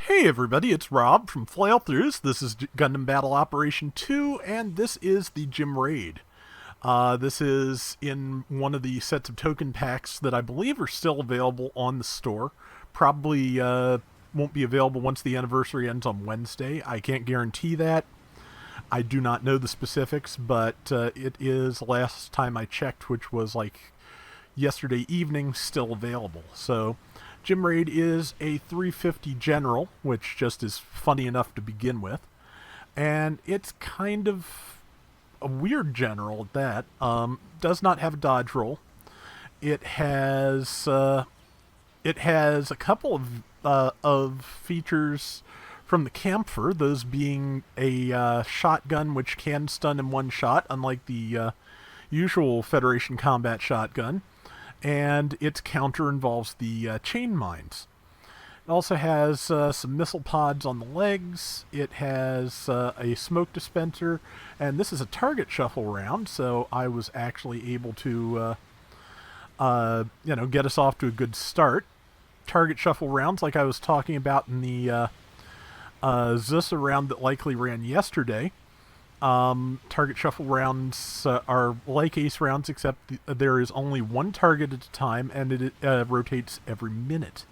Hey everybody, it's Rob from Flailthroughs. This is Gundam Battle Operation 2, and this is the Gym Raid. This is in one of the sets of token packs that I believe are still available on the store. Probably won't be available once the anniversary ends on Wednesday. I can't guarantee that. I do not know the specifics, but it is, last time I checked, which was like yesterday evening, still available. So Gym Raid is a 350 General, which just is funny enough to begin with. And it's kind of a weird General at that. Does not have a dodge roll. It has a couple of features from the Camphor, those being a shotgun which can stun in one shot, unlike the usual Federation combat shotgun. And its counter involves the chain mines. It also has some missile pods on the legs. It has a smoke dispenser, and this is a target shuffle round, so I was actually able to get us off to a good start. Target shuffle rounds, like I was talking about in the Zusa round that likely ran yesterday. Target shuffle rounds are like ace rounds, except there is only one target at a time, and it rotates every minute,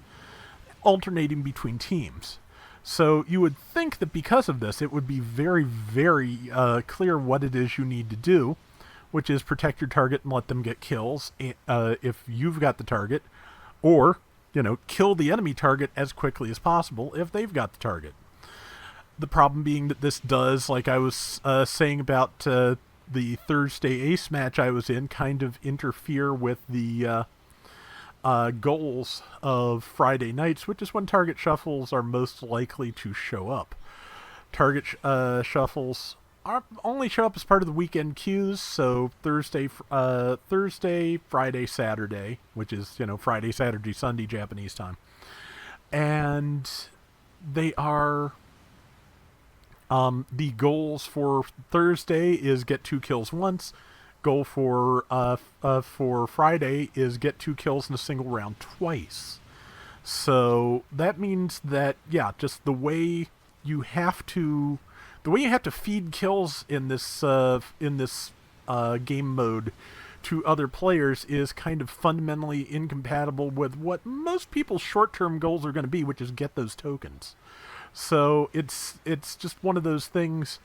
alternating between teams. So you would think that because of this, it would be very, very clear what it is you need to do, which is protect your target and let them get kills if you've got the target, or, kill the enemy target as quickly as possible if they've got the target. The problem being that this does, like I was saying about the Thursday Ace match I was in, kind of interfere with the goals of Friday nights, which is when target shuffles are most likely to show up. Target shuffles only show up as part of the weekend queues, so Thursday, Friday, Saturday, which is, Friday, Saturday, Sunday Japanese time. And they are... the goals for Thursday is get 2 kills once. Goal for Friday is get 2 kills in a single round twice. So that means that, just the way you have to feed kills in this game mode to other players is kind of fundamentally incompatible with what most people's short-term goals are going to be, which is get those tokens. So it's just one of those things.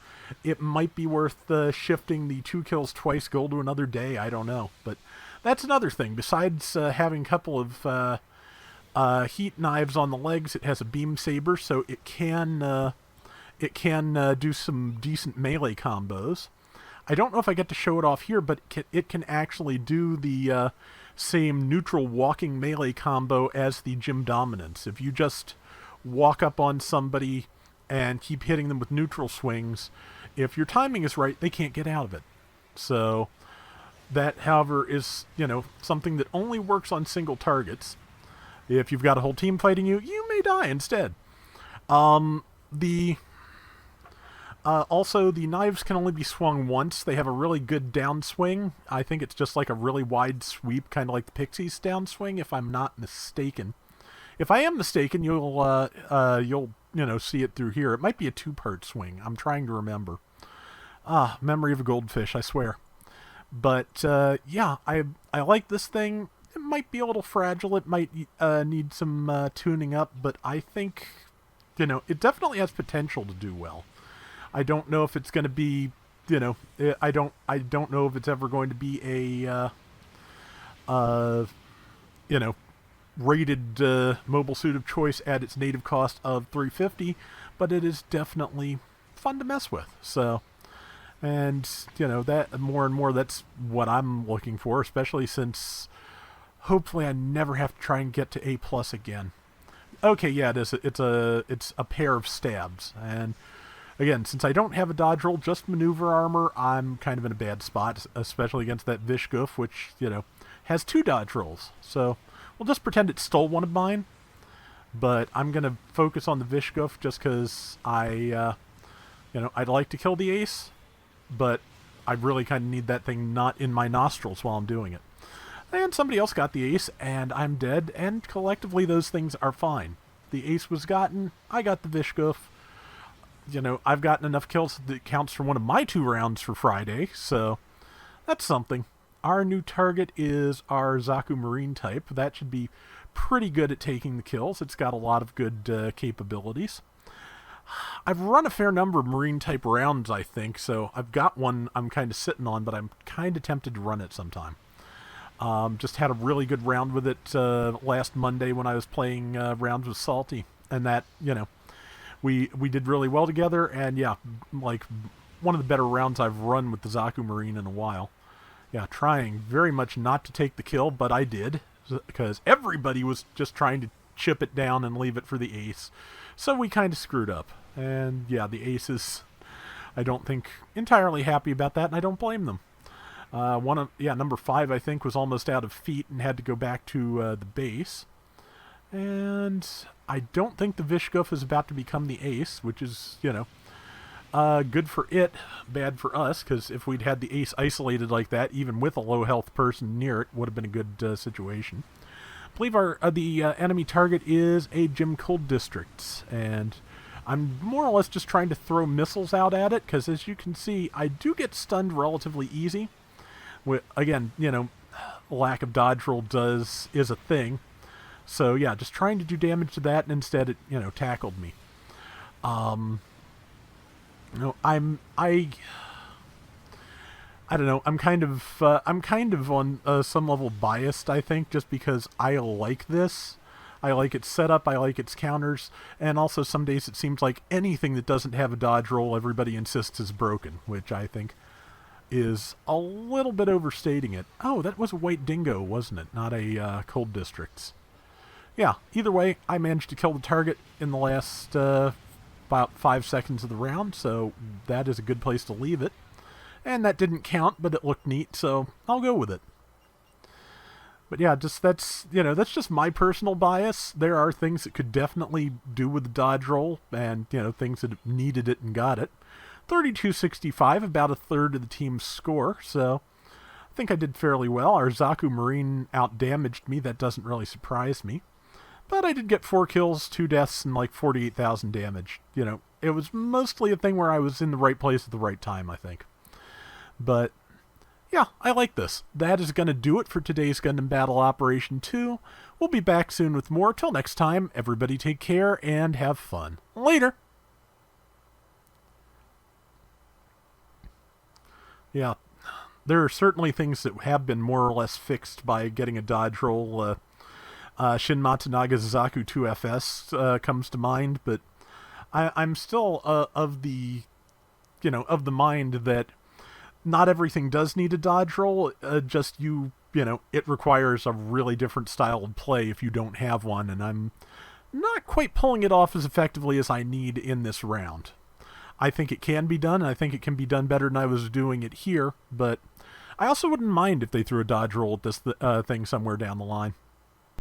It might be worth shifting the 2 kills twice goal to another day. I don't know, but that's another thing. Besides having a couple of heat knives on the legs, it has a beam saber, so it can do some decent melee combos. I don't know if I get to show it off here, but it can actually do the same neutral walking melee combo as the Gym Dominance. If you just walk up on somebody and keep hitting them with neutral swings, if your timing is right, they can't get out of it. So that, however, is, something that only works on single targets. If you've got a whole team fighting you, you may die instead. Also, the knives can only be swung once. They have a really good downswing. I think it's just like a really wide sweep, kind of like the Pixie's downswing, if I'm not mistaken. If I am mistaken, you'll see it through here. It might be a 2-part swing. I'm trying to remember. Memory of a goldfish, I swear. But I like this thing. It might be a little fragile. It might need some tuning up, but I think it definitely has potential to do well. I don't know if it's going to be, I don't know if it's ever going to be a rated mobile suit of choice at its native cost of $350, but it is definitely fun to mess with. So, and that more and more, that's what I'm looking for, especially since hopefully I never have to try and get to A+ again. Okay, yeah, it is. It's a pair of stabs, and again, since I don't have a dodge roll, just maneuver armor, I'm kind of in a bad spot, especially against that Vishgoof, which has 2 dodge rolls. So we'll just pretend it stole one of mine, but I'm going to focus on the Vishgoof just because I'd like to kill the ace, but I really kind of need that thing not in my nostrils while I'm doing it. And somebody else got the ace, and I'm dead, and collectively those things are fine. The ace was gotten. I got the Vishgoof. You know, I've gotten enough kills that counts for one of my 2 rounds for Friday, so that's something. Our new target is our Zaku Marine type. That should be pretty good at taking the kills. It's got a lot of good capabilities. I've run a fair number of Marine type rounds, I think, so I've got one I'm kind of sitting on, but I'm kind of tempted to run it sometime. Just had a really good round with it last Monday when I was playing rounds with Salty, and that, you know, we did really well together, and yeah, like one of the better rounds I've run with the Zaku Marine in a while. Yeah, trying very much not to take the kill, but I did, because everybody was just trying to chip it down and leave it for the ace. So we kind of screwed up. And yeah, the aces, I don't think entirely happy about that, and I don't blame them. Number 5, I think, was almost out of feet and had to go back to the base. And I don't think the Vishgoof is about to become the ace, which is, you know, good for it, bad for us, because if we'd had the ace isolated like that, even with a low health person near it, would have been a good situation. I believe the enemy target is a Gym Cold Districts, and I'm more or less just trying to throw missiles out at it, because as you can see, I do get stunned relatively easy. Again, you know, lack of dodge roll is a thing. So yeah, just trying to do damage to that, and instead it, you know, tackled me. You know, I don't know. I'm kind of on some level biased, I think, just because I like this. I like its setup. I like its counters, and also some days it seems like anything that doesn't have a dodge roll, everybody insists is broken, which I think is a little bit overstating it. Oh, that was a white dingo, wasn't it? Not a cold districts. Yeah. Either way, I managed to kill the target in the last about 5 seconds of the round, so that is a good place to leave it. And that didn't count, but it looked neat, so I'll go with it. But yeah, that's just my personal bias. There are things that could definitely do with the dodge roll, and, you know, things that needed it and got it. 32-65, about a third of the team's score, so I think I did fairly well. Our Zaku Marine outdamaged me. That doesn't really surprise me. But I did get 4 kills, 2 deaths, and like 48,000 damage. You know, it was mostly a thing where I was in the right place at the right time, I think. But yeah, I like this. That is going to do it for today's Gundam Battle Operation 2. We'll be back soon with more. Till next time, everybody take care and have fun. Later! Yeah, there are certainly things that have been more or less fixed by getting a dodge roll. Shin Matsunaga's Zaku 2FS comes to mind, but I'm still of the mind that not everything does need a dodge roll. It requires a really different style of play if you don't have one, and I'm not quite pulling it off as effectively as I need in this round. I think it can be done, and I think it can be done better than I was doing it here, but I also wouldn't mind if they threw a dodge roll at this thing somewhere down the line.